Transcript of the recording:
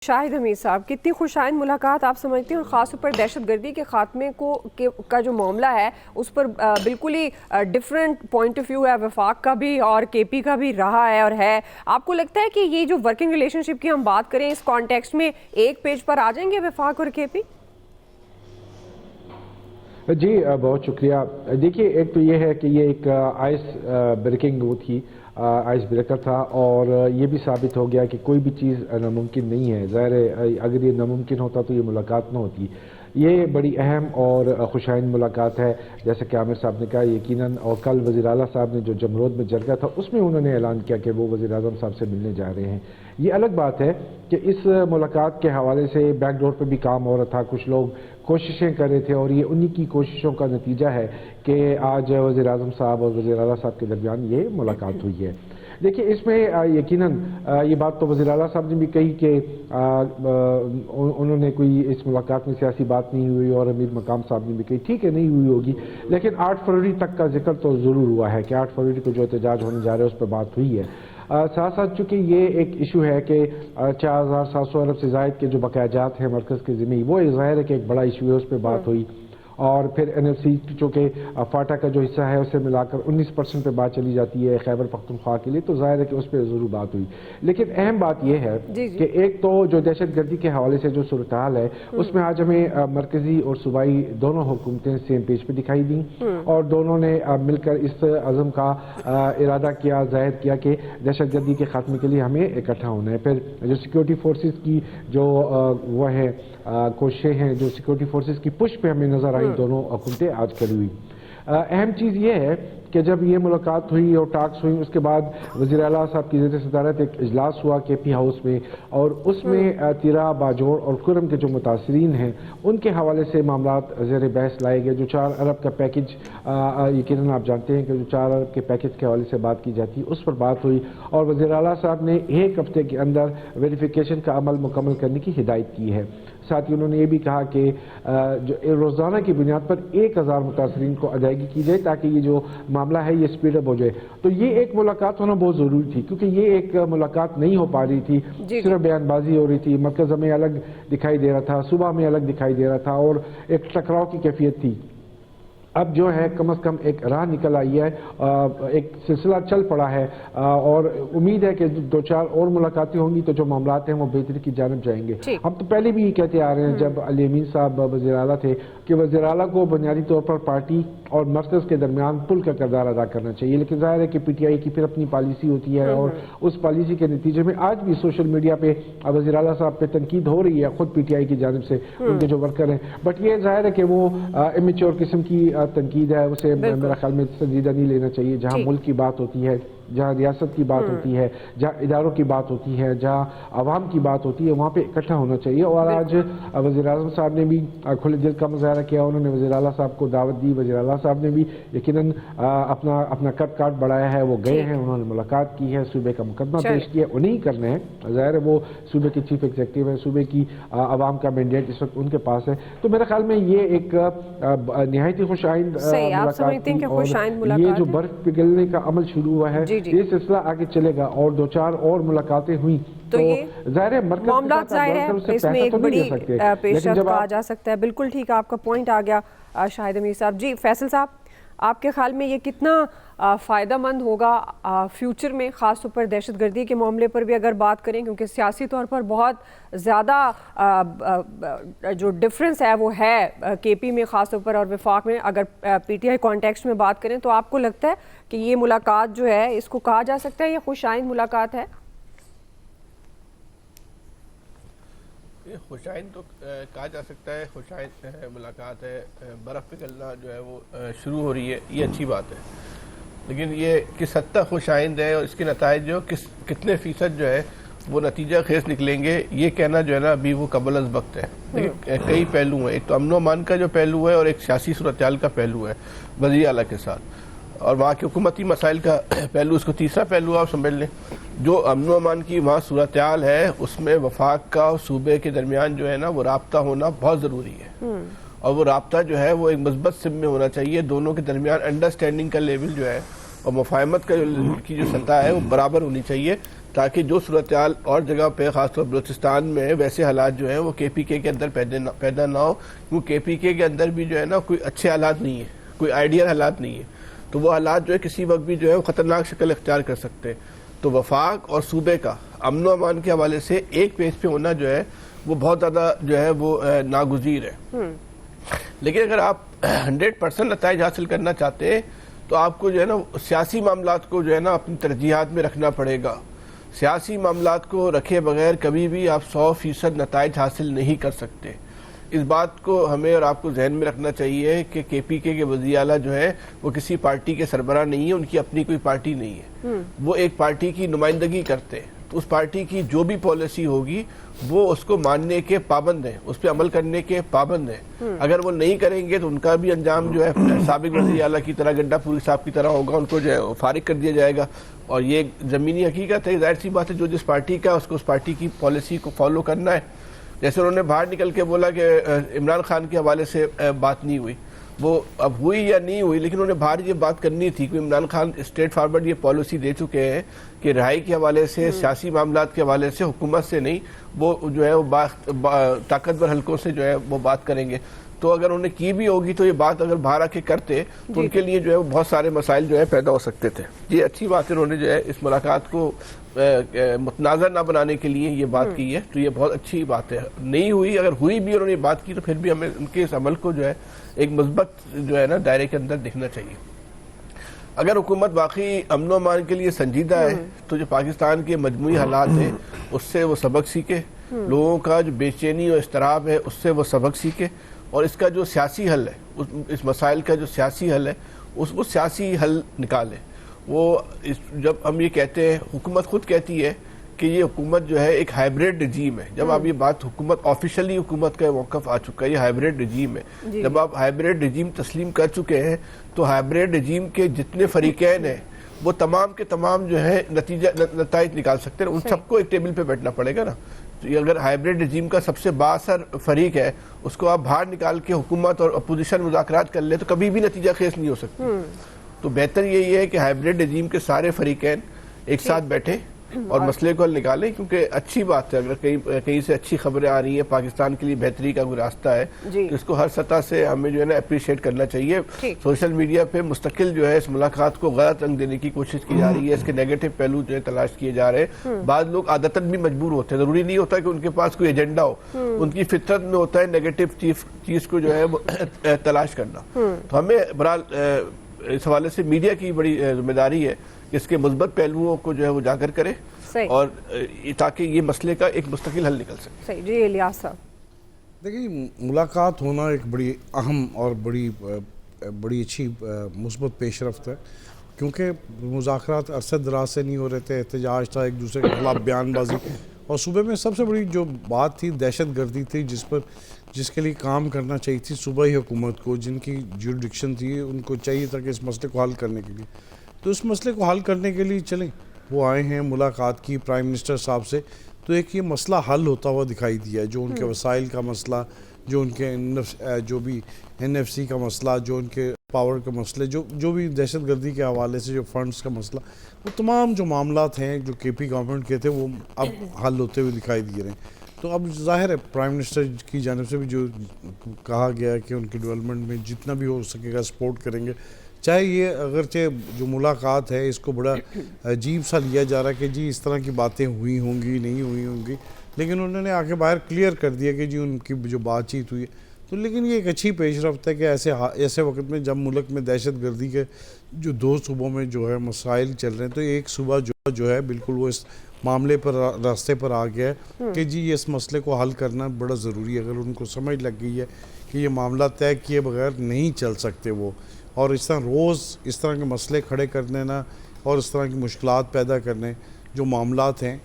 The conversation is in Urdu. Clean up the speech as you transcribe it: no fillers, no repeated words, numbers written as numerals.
شاہد حمید صاحب، کتنی خوشائند ملاقات آپ سمجھتے ہیں، اور خاص طور پر دہشت گردی کے خاتمے کا جو معاملہ ہے اس پر بالکل ہی ڈیفرنٹ پوائنٹ آف ویو ہے، وفاق کا بھی اور کے پی کا بھی رہا ہے اور ہے۔ آپ کو لگتا ہے کہ یہ جو ورکنگ ریلیشن شپ کی ہم بات کریں اس کانٹیکسٹ میں ایک پیج پر آ جائیں گے وفاق اور کے پی؟ جی بہت شکریہ۔ دیکھیے، ایک تو یہ ہے کہ یہ ایک آئس بریکنگ وہ تھی، آئس بریکر تھا، اور یہ بھی ثابت ہو گیا کہ کوئی بھی چیز ناممکن نہیں ہے۔ ظاہر ہے اگر یہ ناممکن ہوتا تو یہ ملاقات نہ ہوتی۔ یہ بڑی اہم اور خوشائند ملاقات ہے، جیسا کہ عامر صاحب نے کہا یقیناً، اور کل وزیر اعلیٰ صاحب نے جو جمرود میں جرگہ تھا اس میں انہوں نے اعلان کیا کہ وہ وزیر اعظم صاحب سے ملنے جا رہے ہیں۔ یہ الگ بات ہے کہ اس ملاقات کے حوالے سے بیک ڈور پہ بھی کام ہو رہا تھا، کچھ لوگ کوششیں کر رہے تھے، اور یہ انہی کی کوششوں کا نتیجہ ہے کہ آج وزیر اعظم صاحب اور وزیر اعلیٰ صاحب کے درمیان یہ ملاقات ہوئی ہے۔ دیکھیں، اس میں یقیناً یہ بات تو وزیر اعلیٰ صاحب نے بھی کہی کہ انہوں نے کوئی اس ملاقات میں سیاسی بات نہیں ہوئی، اور امیر مقام صاحب نے بھی کہی ٹھیک ہے نہیں ہوئی ہوگی، لیکن 8 فروری تک کا ذکر تو ضرور ہوا ہے کہ 8 فروری کو جو احتجاج ہونے جا رہا ہے اس پر بات ہوئی ہے۔ ساتھ ساتھ چونکہ یہ ایک ایشو ہے کہ 4700 ارب سے زائد کے جو بقایا جات ہیں مرکز کے ذمہ، وہ ظاہر ہے کہ ایک بڑا ایشو ہے، اس پہ بات ہوئی۔ اور پھر این ایل سی چونکہ فاٹا کا جو حصہ ہے اسے ملا کر 19% پہ بات چلی جاتی ہے خیبر پختونخوا کے لیے، تو ظاہر ہے کہ اس پہ ضرور بات ہوئی۔ لیکن اہم بات یہ ہے کہ ایک تو جو دہشت گردی کے حوالے سے جو صورتحال ہے اس میں آج ہمیں مرکزی اور صوبائی دونوں حکومتیں سیم پیج پہ دکھائی دیں، اور دونوں نے مل کر اس عزم کا ارادہ کیا، ظاہر کیا کہ دہشت گردی کے خاتمے کے لیے ہمیں اکٹھا ہونا ہے۔ پھر جو سیکورٹی فورسز کی جو وہ ہے کوششیں ہیں، جو سیکورٹی فورسز کی پش پہ ہمیں نظر آئی، دونوں حکومتیں آج کری ہوئی۔ اہم چیز یہ ہے کہ جب یہ ملاقات ہوئی اور ٹاکس ہوئی، اس کے بعد وزیر اعلیٰ صاحب کی زیر صدارت ایک اجلاس ہوا کے پی ہاؤس میں، اور اس میں تیرا، باجوڑ اور کرم کے جو متاثرین ہیں ان کے حوالے سے معاملات زیر بحث لائے گئے۔ جو 4 ارب کا پیکج، یقیناً آپ جانتے ہیں کہ جو 4 ارب کے پیکج کے حوالے سے بات کی جاتی ہے اس پر بات ہوئی، اور وزیر اعلیٰ صاحب نے 1 ہفتے کے اندر ویریفیکیشن کا عمل مکمل کرنے کی ہدایت کی ہے۔ ساتھ ہی انہوں نے یہ بھی کہا کہ جو روزانہ کی بنیاد پر 1000 متاثرین کو ادائیگی کی جائے تاکہ یہ جو معاملہ ہے یہ سپیڈ اپ ہو جائے۔ تو یہ ایک ملاقات ہونا بہت ضروری تھی، کیونکہ یہ ایک ملاقات نہیں ہو پا رہی تھی، صرف بیان بازی ہو رہی تھی، مرکز میں الگ دکھائی دے رہا تھا، صوبہ میں الگ دکھائی دے رہا تھا، اور ایک ٹکراؤ کی کیفیت تھی۔ اب جو ہے کم از کم ایک راہ نکل آئی ہے، ایک سلسلہ چل پڑا ہے، اور امید ہے کہ 2-4 اور ملاقاتیں ہوں گی تو جو معاملات ہیں وہ بہتری کی جانب جائیں گے۔ ہم تو پہلے بھی یہ کہتے آ رہے ہیں جب علی امین صاحب وزیر اعلیٰ تھے کہ وزیر اعلیٰ کو بنیادی طور پر پارٹی اور مرکز کے درمیان پل کا کردار ادا کرنا چاہیے، لیکن ظاہر ہے کہ پی ٹی آئی کی پھر اپنی پالیسی ہوتی ہے، اور اس پالیسی کے نتیجے میں آج بھی سوشل میڈیا پہ وزیر اعلیٰ صاحب پہ تنقید ہو رہی ہے خود پی ٹی آئی کی جانب سے، ان کے جو ورکر ہیں، بٹ یہ ظاہر ہے کہ وہ امیچور قسم کی تنقید ہے، اسے میرا خیال میں سنجیدہ نہیں لینا چاہیے۔ جہاں ملک کی بات ہوتی ہے، جہاں ریاست کی بات ہوتی ہے، جہاں اداروں کی بات ہوتی ہے، جہاں عوام کی بات ہوتی ہے، وہاں پہ اکٹھا ہونا چاہیے۔ اور آج وزیر اعظم صاحب نے بھی کھلے دل کا مظاہرہ کیا، انہوں نے وزیر اعلیٰ صاحب کو دعوت دی، وزیر اعلیٰ صاحب نے بھی یقیناً اپنا قد کاٹ بڑھایا ہے، وہ گئے ہیں، انہوں نے ملاقات کی ہے، صوبے کا مقدمہ پیش کیا، انہیں کرنا ہے، ظاہر ہے وہ صوبے کی چیف ایگزیکٹو ہے، صوبے کی عوام کا مینڈیٹ اس وقت ان کے پاس ہے۔ تو میرے خیال میں یہ ایک نہایت ہی خوش آئند ملاقات تھی، اور یہ جو برف پگھلنے کا عمل شروع ہوا ہے یہ سلسلہ آگے چلے گا، اور 2-4 اور ملاقاتیں ہوئیں تو ظاہر ہے مرکز معاملات ظاہر ہے اس میں ایک بڑی پیش رفت کہا جا سکتا ہے۔ بالکل ٹھیک، آپ کا پوائنٹ آ گیا شاہد حمید صاحب۔ جی فیصل صاحب، آپ کے خیال میں یہ کتنا فائدہ مند ہوگا فیوچر میں، خاص طور پر دہشت گردی کے معاملے پر بھی اگر بات کریں، کیونکہ سیاسی طور پر بہت زیادہ جو ڈفرنس ہے وہ ہے کے پی میں خاص طور پر اور وفاق میں، اگر پی ٹی آئی کانٹیکسٹ میں بات کریں تو آپ کو لگتا ہے کہ یہ ملاقات جو ہے اس کو کہا جا سکتا ہے یہ خوش آئند ملاقات ہے؟ خوش آئند تو کہا جا سکتا ہے، خوش آئند ملاقات ہے، برف پگھلنا جو ہے وہ شروع ہو رہی ہے، یہ اچھی بات ہے، لیکن یہ کس حد تک خوش آئند ہے اور اس کے نتائج جو کتنے فیصد جو ہے وہ نتیجہ خیز نکلیں گے، یہ کہنا جو ہے نا ابھی وہ قبل از وقت ہے۔ لیکن کئی پہلو ہیں، ایک تو امن و امان کا جو پہلو ہے، اور ایک سیاسی صورتحال کا پہلو ہے وزیر اعلیٰ کے ساتھ، اور وہاں کے حکومتی مسائل کا پہلو، اس کو تیسرا پہلو آپ سمجھ لیں۔ جو امن و امان کی وہاں صورتحال ہے اس میں وفاق کا اور صوبے کے درمیان جو ہے نا وہ رابطہ ہونا بہت ضروری ہے، اور وہ رابطہ جو ہے وہ ایک مثبت سم میں ہونا چاہیے، دونوں کے درمیان انڈرسٹینڈنگ کا لیول جو ہے اور مفاہمت کی جو سطح ہے وہ برابر ہونی چاہیے، تاکہ جو صورتحال اور جگہ پہ خاص طور بلوچستان میں ویسے حالات جو ہیں وہ کے پی کے اندر پیدا نہ ہو، کیونکہ کے پی کے اندر بھی جو ہے نا کوئی اچھے حالات نہیں ہے، کوئی آئیڈیل حالات نہیں ہے، تو وہ حالات جو ہے کسی وقت بھی جو ہے وہ خطرناک شکل اختیار کر سکتے ہیں۔ تو وفاق اور صوبے کا امن و امان کے حوالے سے ایک پیج پہ ہونا جو ہے وہ بہت زیادہ جو ہے وہ ناگزیر ہے۔ لیکن اگر آپ 100% نتائج حاصل کرنا چاہتے ہیں تو آپ کو جو ہے نا سیاسی معاملات کو جو ہے نا اپنی ترجیحات میں رکھنا پڑے گا۔ سیاسی معاملات کو رکھے بغیر کبھی بھی آپ 100% نتائج حاصل نہیں کر سکتے۔ اس بات کو ہمیں اور آپ کو ذہن میں رکھنا چاہیے کہ کے پی کے وزیر اعلیٰ جو ہے وہ کسی پارٹی کے سربراہ نہیں ہے، ان کی اپنی کوئی پارٹی نہیں ہے، وہ ایک پارٹی کی نمائندگی کرتے ہیں، تو اس پارٹی کی جو بھی پالیسی ہوگی وہ اس کو ماننے کے پابند ہیں، اس پہ عمل کرنے کے پابند ہیں۔ اگر وہ نہیں کریں گے تو ان کا بھی انجام جو ہے سابق وزیر اعلیٰ کی طرح گڈھا پوری صاحب کی طرح ہوگا، ان کو جو ہے فارغ کر دیا جائے گا۔ اور یہ زمینی حقیقت ہے، ظاہر سی بات ہے، جو جس پارٹی کا اس کو اس پارٹی کی پالیسی کو فالو کرنا ہے۔ جیسے انہوں نے باہر نکل کے بولا کہ عمران خان کے حوالے سے بات نہیں ہوئی، وہ اب ہوئی یا نہیں ہوئی، لیکن انہوں نے باہر یہ بات کرنی تھی کہ عمران خان اسٹریٹ فارورڈ یہ پالیسی دے چکے ہیں کہ رہائی کے حوالے سے، سیاسی معاملات کے حوالے سے حکومت سے نہیں، وہ جو ہے وہ طاقتور حلقوں سے جو ہے وہ بات کریں گے۔ تو اگر انہوں نے کی بھی ہوگی تو یہ بات اگر باہر آ کے کرتے تو ان کے لیے جو ہے بہت سارے مسائل جو ہے پیدا ہو سکتے تھے۔ یہ اچھی بات ہے، انہوں نے جو ہے اس ملاقات کو متنازع نہ بنانے کے لیے یہ بات کی ہے، تو یہ بہت اچھی بات ہے۔ نہیں ہوئی، اگر ہوئی بھی انہوں نے بات کی تو پھر بھی ہمیں ان کے اس عمل کو جو ہے ایک مثبت جو ہے نا دائرے کے اندر دیکھنا چاہیے۔ اگر حکومت واقعی امن و امان کے لیے سنجیدہ ہے تو جو پاکستان کے مجموعی حالات ہیں اس سے وہ سبق سیکھے، لوگوں کا جو بے چینی اور اضطراب ہے اس سے وہ سبق سیکھے، اور اس کا جو سیاسی حل ہے، اس مسائل کا جو سیاسی حل ہے وہ سیاسی حل نکالے۔ وہ جب ہم یہ کہتے ہیں، حکومت خود کہتی ہے کہ یہ حکومت جو ہے ایک ہائبریڈ رجیم ہے، جب آپ یہ بات حکومت آفیشلی حکومت کا موقف آ چکا ہے، یہ ہائبریڈ رجیم ہے، جب آپ ہائبریڈ رجیم تسلیم کر چکے ہیں تو ہائبریڈ رجیم کے جتنے فریقین ہیں وہ تمام کے تمام جو ہے نتائج نکال سکتے ہیں، ان سب کو ایک ٹیبل پہ بیٹھنا پڑے گا نا۔ تو اگر ہائبریڈ رجیم کا سب سے بااثر فریق ہے اس کو آپ باہر نکال کے حکومت اور اپوزیشن مذاکرات کر لیں تو کبھی بھی نتیجہ خیز نہیں ہو سکتی۔ تو بہتر یہی ہے کہ ہائبریڈ رجیم کے سارے فریقین ایک ساتھ بیٹھیں اور مسئلے کو حل نکالیں، کیونکہ اچھی بات ہے اگر کہیں سے اچھی خبریں آ رہی ہیں، پاکستان کے لیے بہتری کا کوئی راستہ ہے تو اس کو ہر سطح سے ہمیں جو ہے نا اپریشیٹ کرنا چاہیے۔ سوشل میڈیا پہ مستقل جو ہے اس ملاقات کو غلط رنگ دینے کی کوشش کی جا رہی ہے، اس کے نیگیٹو پہلو جو ہے تلاش کیے جا رہے ہیں۔ بعض لوگ عادتاً بھی مجبور ہوتے ہیں، ضروری نہیں ہوتا کہ ان کے پاس کوئی ایجنڈا ہو، ان کی فطرت میں ہوتا ہے نیگیٹو چیز کو جو ہے وہ تلاش کرنا۔ تو ہمیں برحال اس حوالے سے میڈیا کی بڑی ذمہ داری ہے اس کے مثبت پہلوؤں کو جو ہے وہ اجاگر کرے اور تاکہ یہ مسئلے کا ایک مستقل حل نکل سکے۔ صحیح جی الیاس صاحب۔ دیکھیے، ملاقات ہونا ایک بڑی اہم اور بڑی اچھی مثبت پیش رفت ہے، کیونکہ مذاکرات عرصہ دراز سے نہیں ہو رہے تھے، احتجاج تھا، ایک دوسرے کے خلاف بیان بازی، اور صوبے میں سب سے بڑی جو بات تھی دہشت گردی تھی، جس کے لیے کام کرنا چاہیے تھی صوبائی حکومت کو، جن کی جیورڈکشن تھی، ان کو چاہیے تھا کہ اس مسئلے کو حل کرنے کے لیے، تو اس مسئلے کو حل کرنے کے لیے چلیں وہ آئے ہیں، ملاقات کی پرائم منسٹر صاحب سے، تو ایک یہ مسئلہ حل ہوتا ہوا دکھائی دیا ہے، جو ان کے وسائل کا مسئلہ، جو ان کے جو بھی NFC کا مسئلہ، جو ان کے پاور کا مسئلہ، جو بھی دہشت گردی کے حوالے سے جو فنڈز کا مسئلہ، وہ تمام جو معاملات ہیں جو KP گورنمنٹ کے تھے وہ اب حل ہوتے ہوئے دکھائی دے رہے ہیں۔ تو اب ظاہر ہے پرائم منسٹر کی جانب سے بھی جو کہا گیا ہے کہ ان کی ڈیولپمنٹ میں جتنا بھی ہو سکے گا سپورٹ کریں گے، چاہے یہ اگرچہ جو ملاقات ہے اس کو بڑا عجیب سا لیا جا رہا ہے کہ جی اس طرح کی باتیں ہوئی ہوں گی نہیں ہوئی ہوں گی، لیکن انہوں نے آگے باہر کلیئر کر دیا کہ جی ان کی جو بات چیت ہوئی ہے۔ تو لیکن یہ ایک اچھی پیش رفت ہے کہ ایسے وقت میں جب ملک میں دہشت گردی کے جو 2 صوبوں میں جو ہے مسائل چل رہے ہیں، تو ایک صوبہ جو ہے بالکل وہ اس معاملے پر راستے پر آ گیا ہے کہ جی اس مسئلے کو حل کرنا بڑا ضروری ہے۔ اگر ان کو سمجھ لگ گئی ہے کہ یہ معاملہ طے کیے بغیر نہیں چل سکتے وہ، اور اس طرح روز اس طرح کے مسئلے کھڑے کرنے نا اور اس طرح کی مشکلات پیدا کرنے جو معاملات ہیں